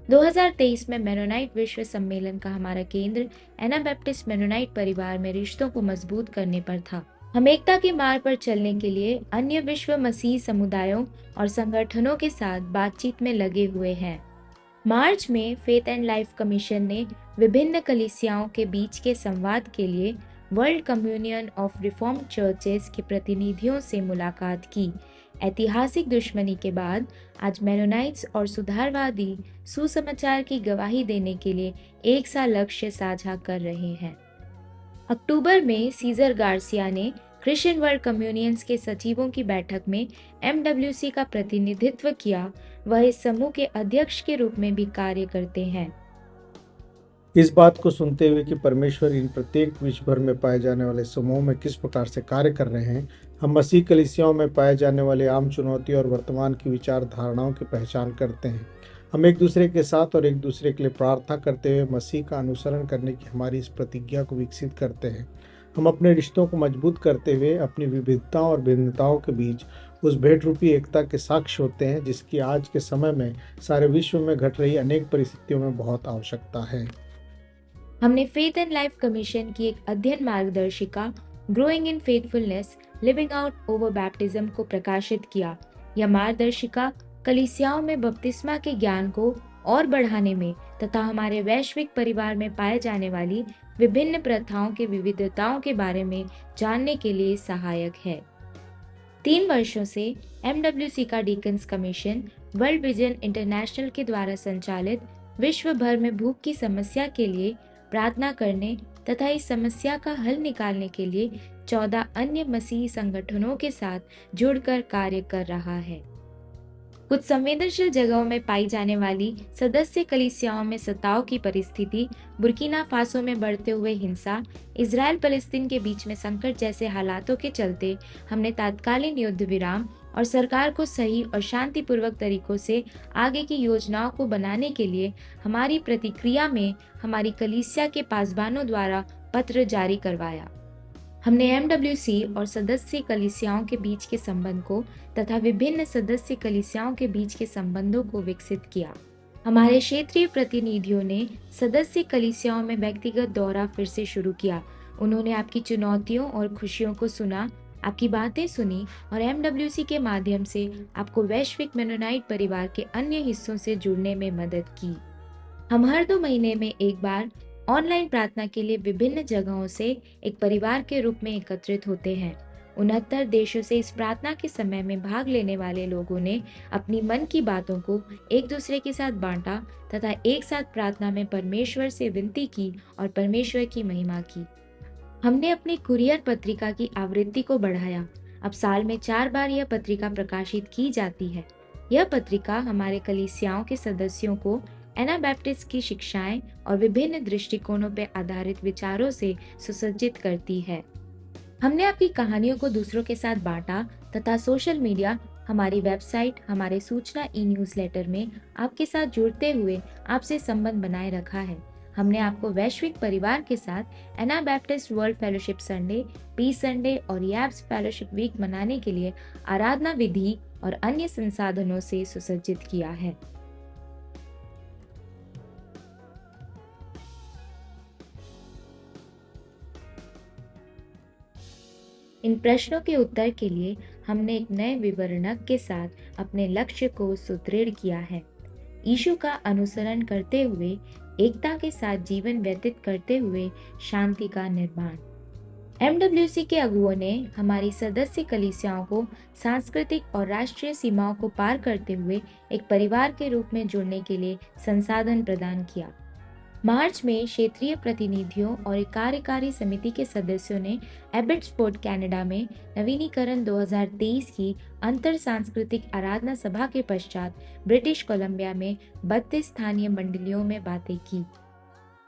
2023 में मेनोनाइट विश्व सम्मेलन का हमारा केंद्र एनाबैप्टिस्ट मेनोनाइट परिवार में रिश्तों को मजबूत करने पर था। हम एकता के मार्ग पर चलने के लिए अन्य विश्व मसीह समुदायों और संगठनों के साथ बातचीत में लगे हुए हैं। मार्च में फेथ एंड लाइफ कमीशन ने विभिन्न कलीसियाओं के बीच के संवाद के लिए world communion of reformed churches के प्रतिनिधियों से मुलाकात की। ऐतिहासिक दुश्मनी के बाद आज मेनोनाइट्स और सुधारवादी सुसमाचार की गवाही देने के लिए एक सा लक्ष्य साझा कर रहे हैं। अक्टूबर में सीजर गार्सिया ने क्रिश्चियन वर्ल्ड कम्युनियंस के सचिवों की बैठक में एमडब्ल्यूसी का प्रतिनिधित्व किया। वह इस समूह के अध्यक्ष के रूप में भी कार्य करते हैं। इस बात को सुनते हुए कि परमेश्वर इन प्रत्येक विश्व भर में पाए जाने वाले समूह में किस प्रकार से कार्य कर रहे हैं, हम मसीह कलीसियाओं में पाए जाने वाले आम चुनौती और वर्तमान की विचार धारणाओं की पहचान करते हैं। हम एक दूसरे के साथ और एक दूसरे के लिए प्रार्थना करते हुए मसीह का अनुसरण करने की हमारी इस प्रतिज्ञा को विकसित करते हैं। हम अपने रिश्तों को मजबूत करते हुए अपनी विविधताओं और भिन्नताओं के बीच उस भेंट रूपी एकता के साक्ष्य होते हैं जिसकी आज के समय में सारे विश्व में घट रही अनेक परिस्थितियों में बहुत आवश्यकता है। हमने फेथ एंड लाइफ कमीशन की एक अध्ययन मार्गदर्शिका growing in faithfulness living out over baptism को प्रकाशित किया। यह मार्गदर्शिका कलीसियाओं में बपतिस्मा के ज्ञान को और बढ़ाने में तथा हमारे वैश्विक परिवार में पाए जाने वाली विभिन्न प्रथाओं की विविधताओं के बारे में जानने के लिए सहायक है। 3 वर्षों से एमडब्ल्यूसी का deacons commission world vision international के द्वारा संचालित विश्व भर में भूख की समस्या के लिए प्रार्थना करने तथा इस समस्या का हल निकालने के लिए 14 अन्य मसीही संगठनों के साथ जुड़कर कार्य कर रहा है। कुछ संवेदनशील जगहों में पाई जाने वाली सदस्य कलीसियाओं में सताव की परिस्थिति, बुर्किना फासो में बढ़ते हुए हिंसा, इजराइल फलस्तीन के बीच में संकट जैसे हालातों के चलते हमने तात्कालीन युद्ध विराम और सरकार को सही और शांतिपूर्वक तरीकों से आगे की योजनाओं को बनाने के लिए हमारी प्रतिक्रिया में हमारी कलीसिया के पासबानों द्वारा पत्र जारी करवाया। हमने एमडब्ल्यूसी और सदस्य कलीसियाओं के बीच के संबंध को तथा विभिन्न सदस्य कलीसियाओं के बीच के संबंधों को विकसित किया। हमारे क्षेत्रीय प्रतिनिधियों ने सदस्य कलीसियाओं में व्यक्तिगत दौरा फिर से शुरू किया। उन्होंने आपकी चुनौतियों और खुशियों को सुना, आपकी बातें सुनी और एमडब्ल्यूसी के माध्यम से आपको वैश्विक मेनोनाइट परिवार के अन्य हिस्सों से जुड़ने में मदद की। हम हर 2 महीने में एक बार ऑनलाइन प्रार्थना के लिए विभिन्न जगहों से एक परिवार के रूप में एकत्रित होते हैं। 69 देशों से इस प्रार्थना के समय में भाग लेने वाले लोगों ने अपनी मन की बातों को एक दूसरे के साथ बांटा तथा एक साथ प्रार्थना में परमेश्वर से विनती की और परमेश्वर की महिमा की। हमने अपनी कुरियर पत्रिका की आवृत्ति को बढ़ाया। अब साल में 4 बार यह पत्रिका प्रकाशित की जाती है। यह पत्रिका हमारे कलीसियाओं के सदस्यों को एनाबैप्टिस्ट की शिक्षाएं और विभिन्न दृष्टिकोणों पर आधारित विचारों से सुसज्जित करती है। हमने आपकी कहानियों को दूसरों के साथ बांटा तथा सोशल मीडिया, हमारी वेबसाइट, हमारे सूचना न्यूज़लेटर में आपके साथ जुड़ते हुए आपसे संबंध बनाए रखा है। हमने आपको वैश्विक परिवार के साथ Anabaptist World Fellowship Sunday, Peace Sunday और याब्स फेलोशिप वीक मनाने के लिए आराधना विधि और अन्य संसाधनों से सुसज्जित किया है। इन प्रश्नों के उत्तर के लिए हमने एक नए विवरणक के साथ अपने लक्ष्य को सुदृढ़ किया है। यीशु का अनुसरण करते हुए, एकता के साथ जीवन व्यतीत करते हुए शांति का निर्माण। एमडब्ल्यूसी के अगुओं ने हमारी सदस्य कलीसियाओं को सांस्कृतिक और राष्ट्रीय सीमाओं को पार करते हुए एक परिवार के रूप में जुड़ने के लिए संसाधन प्रदान किया। मार्च में क्षेत्रीय प्रतिनिधियों और एक कार्यकारी समिति के सदस्यों ने एबट्सफोर्ड कनाडा में नवीनीकरण 2023 की अंतर सांस्कृतिक आराधना सभा के पश्चात ब्रिटिश कोलंबिया में 32 स्थानीय मंडलियों में बातें की।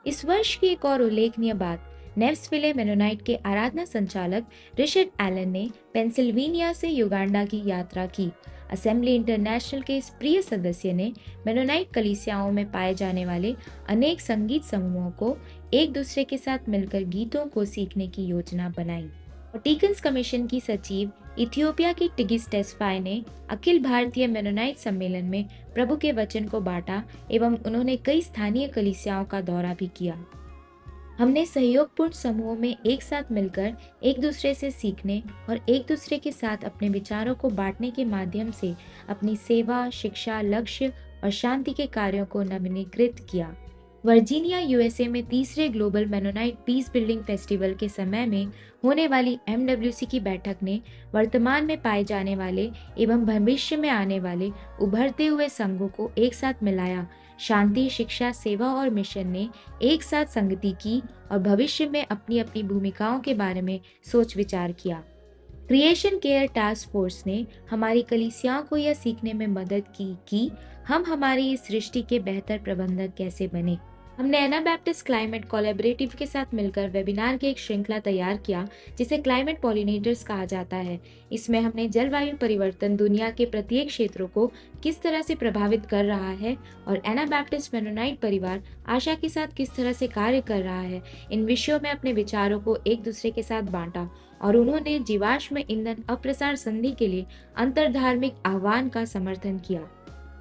इस वर्ष की एक और उल्लेखनीय बात, नेव्सविले मेनोनाइट के आराधना संचालक रिचर्ड एलन ने पेंसिल्वेनिया से युगांडा की यात्रा की। असेंबली इंटरनेशनल के इस प्रिय सदस्य ने मेनोनाइट कलीसियाओं में पाए जाने वाले अनेक संगीत समूहों को एक दूसरे के साथ मिलकर गीतों को सीखने की योजना बनाई। टीकन्स कमीशन की सचिव इथियोपिया की टिगिस टेस्फाय ने अखिल भारतीय मेनोनाइट सम्मेलन में प्रभु के वचन को बांटा एवं उन्होंने कई स्थानीय कलीसियाओं का दौरा भी किया। हमने सहयोगपूर्ण समूहों में एक साथ मिलकर एक दूसरे से सीखने और एक दूसरे के साथ अपने विचारों को बांटने के माध्यम से अपनी सेवा, शिक्षा, लक्ष्य और शांति के कार्यों को नवीनीकृत किया। वर्जीनिया, यूएसए में तीसरे global Mennonite peace building festival के समय में होने वाली एमडब्ल्यूसी की बैठक ने वर्तमान में पाए जाने वाले एवं भविष्य में आने वाले उभरते हुए संघों को एक साथ मिलाया। शांति, शिक्षा, सेवा और मिशन ने एक साथ संगति की और भविष्य में अपनी अपनी भूमिकाओं के बारे में सोच विचार किया। क्रिएशन केयर टास्क फोर्स ने हमारी कलीसियाओं को यह सीखने में मदद की कि हम हमारी इस सृष्टि के बेहतर प्रबंधक कैसे बने। हमने एनाबैप्टिस्ट क्लाइमेट कोलैबोरेटिव के साथ मिलकर वेबिनार की एक श्रृंखला तैयार किया जिसे क्लाइमेट पॉलिनेटर्स कहा जाता है। इसमें हमने जलवायु परिवर्तन दुनिया के प्रत्येक क्षेत्रों को किस तरह से प्रभावित कर रहा है और एनाबैप्टिस्ट मेनोनाइट परिवार आशा के साथ किस तरह से कार्य कर रहा है, इन विषयों में अपने विचारों को एक दूसरे के साथ बांटा और उन्होंने जीवाश्म ईंधन अप्रसार संधि के लिए अंतरधार्मिक आह्वान का समर्थन किया।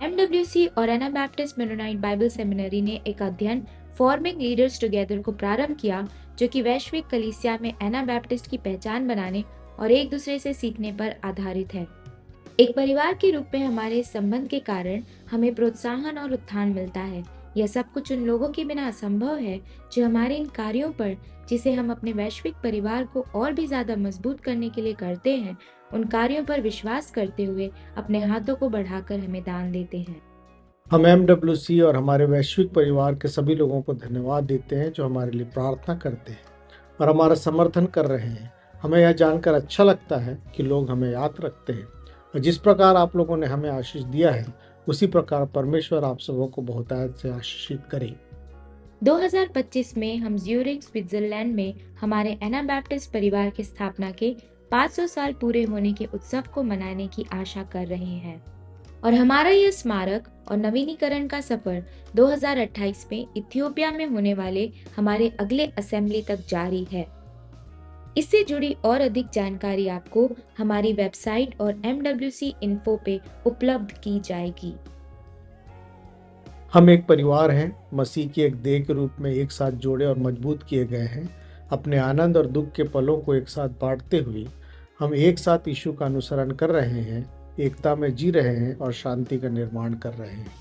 एमडब्ल्यूसी और एनाबैप्टिस्ट मेनोनाइट बाइबल सेमिनरी ने एक अध्ययन फॉर्मिंग लीडर्स टुगेदर को प्रारंभ किया जो कि वैश्विक कलीसिया में एनाबैप्टिस्ट की पहचान बनाने और एक दूसरे से सीखने पर आधारित है। एक परिवार के रूप में हमारे संबंध के कारण हमें प्रोत्साहन और उत्थान मिलता है। यह सब कुछ उन लोगों के बिना असंभव है जो हमारे इन कार्यों पर, जिसे हम अपने वैश्विक परिवार को और भी ज्यादा मजबूत करने के लिए करते हैं, उन कार्यों पर विश्वास करते हुए अपने हाथों को बढ़ाकर हमें दान देते हैं। हम एमडब्ल्यूसी और हमारे वैश्विक परिवार के सभी लोगों को धन्यवाद देते हैं जो हमारे लिए प्रार्थना करते हैं और हमारा समर्थन कर रहे हैं। हमें यह जानकर अच्छा लगता है कि लोग हमें याद रखते हैं और जिस प्रकार आप लोगों ने हमें आशीष दिया है उसी प्रकार परमेश्वर आप सबों को बहुतायत से आशीषित करे। 2025 में हम ज्यूरिख, स्विट्जरलैंड में हमारे एनाबैप्टिस्ट परिवार की स्थापना के 500 साल पूरे होने के उत्सव को मनाने की आशा कर रहे हैं और हमारा यह स्मारक और नवीनीकरण का सफर 2028 में इथियोपिया में होने वाले हमारे अगले असेंबली तक जारी है। इससे जुड़ी और अधिक जानकारी आपको हमारी वेबसाइट और MWC इन्फो पे उपलब्ध की जाएगी। हम एक परिवार हैं, मसीह की एक देह के रूप में एक साथ जोड़े और मजबूत किए गए हैं। अपने आनंद और दुख के पलों को एक साथ बांटते हुए हम एक साथ यीशु का अनुसरण कर रहे हैं, एकता में जी रहे हैं और शांति का निर्माण कर रहे हैं।